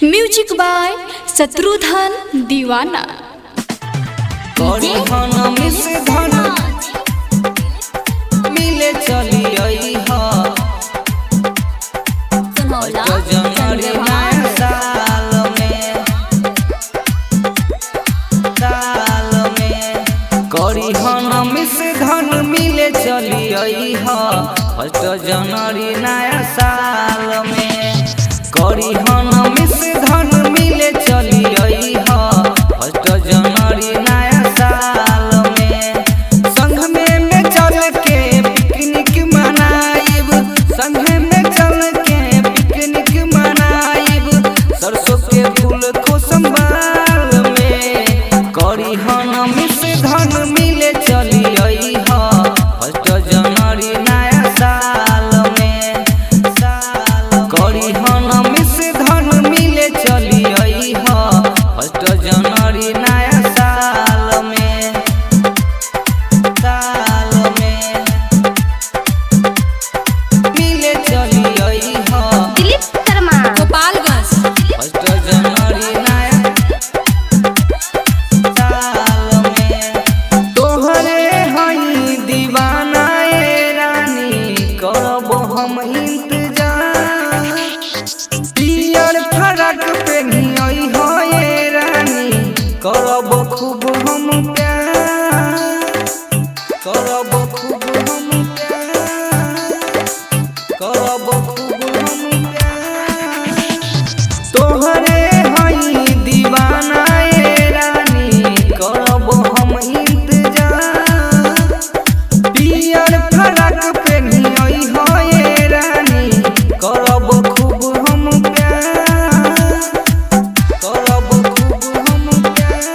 Music by Shatrughan दीवाना। मिले चली करी मिस धन मिले चली फर्स्ट जनवरी नया साल में। करी मिस धन मिले चली फर्स्ट जनवरी नया साल में। संग में चल के पिकनिक मनाइब, संग में चल के पिकनिक मनाइब, सरसों के फूल को संभाल में। करी मिस धन मिले चली फर्स्ट जनवरी नया साल में। करी मिस धन मिले चली फर्स्ट जनवरी नया साल में। मिले चली दिलीप शर्मा गोपालगंज। फर्स्ट जनवरी नया साल में। तोहरे हई दीवाना ए रानी, करब हम इंतजार। पियर फरक पहनियई हो ए रानी, करब खूब हम प्यार। करब खूब हम प्यार, करब खूब हम प्यार। तोहरे हई दीवाना ए रानी, करब हम इंतजार। पियर फरक पहनियई हो ए रानी, करब खूब हम प्यार। करब खूब हम प्यार,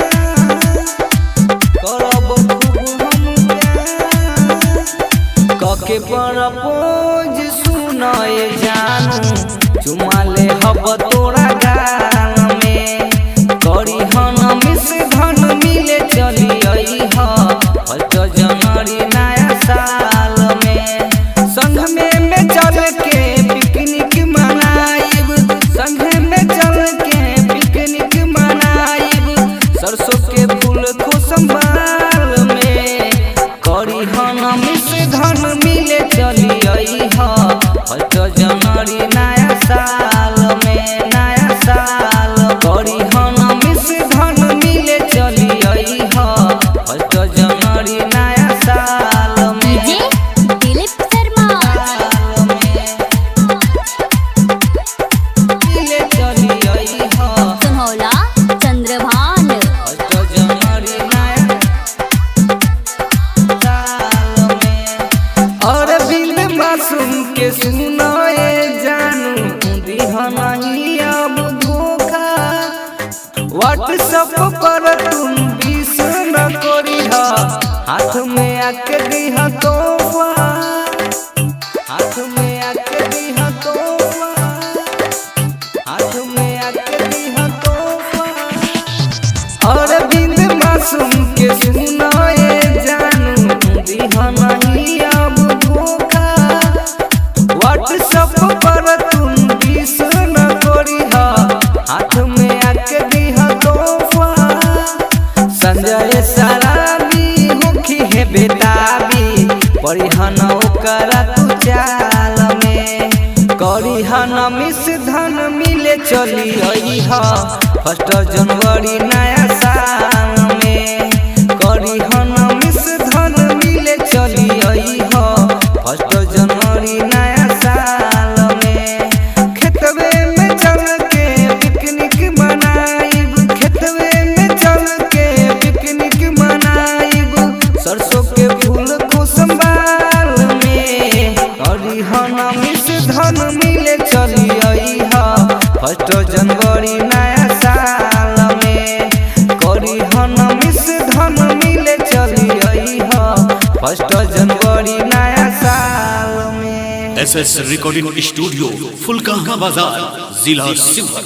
करब खूब हम प्यार। कके प्रपोज सुनाए जानू, चुमा ले हब तोरा गाल में। करी मिस धन मिले चली फर्स्ट जनवरी नया साल में। संग में चल के पिकनिक मनाइब, संग में चल के पिकनिक मनाइब, सरसों के फूल को संभाल में। करी मिस धन मिले चली फर्स्ट जनवरी नया साल में। नया साल करी मिस धन मिले चली फर्स्ट जनवरी नया साल में। दिलीप शर्मा मिले चली सुनौला चंद्रभान। फर्स्ट जनवरी नया साल में। और बिंद मासूम के सुनाए जानू, दिहा नहीं अब धोखा। व्हाट्सएप पर तुम विश न करिहा, हाथ में आके दिहा तोहफा। हाथ में आके दिहा तोहफा, हाथ में आके दिहा तोहफा। और बिंद मासूम के सुनाए जानू, दिहा नहीं अब धोखा। व्हाट्सएप पर तुम विश न करिहा, हाथ में आके दिहा तोहफा। संजय सराबी होखी है बेताबी, परिहन ओकरा तू चाल में। करी मिस धन मिले चली फर्स्ट जनवरी नया साल में। करी मिस धन मिले चली फर्स्ट जनवरी नया साल में। खेतवे में चल के पिकनिक मनाइब, खेतवे में चल के पिकनिक मनाइब, सरसों के फूल को संभाल में। करी मिस धन मिले चली फर्स्ट जनवरी नया साल में। करी मिस धन मिले चली फर्स्ट जनवरी नया साल में। SS रिकॉर्डिंग स्टूडियो फुलकाहा बाजार, जिला शिवहर।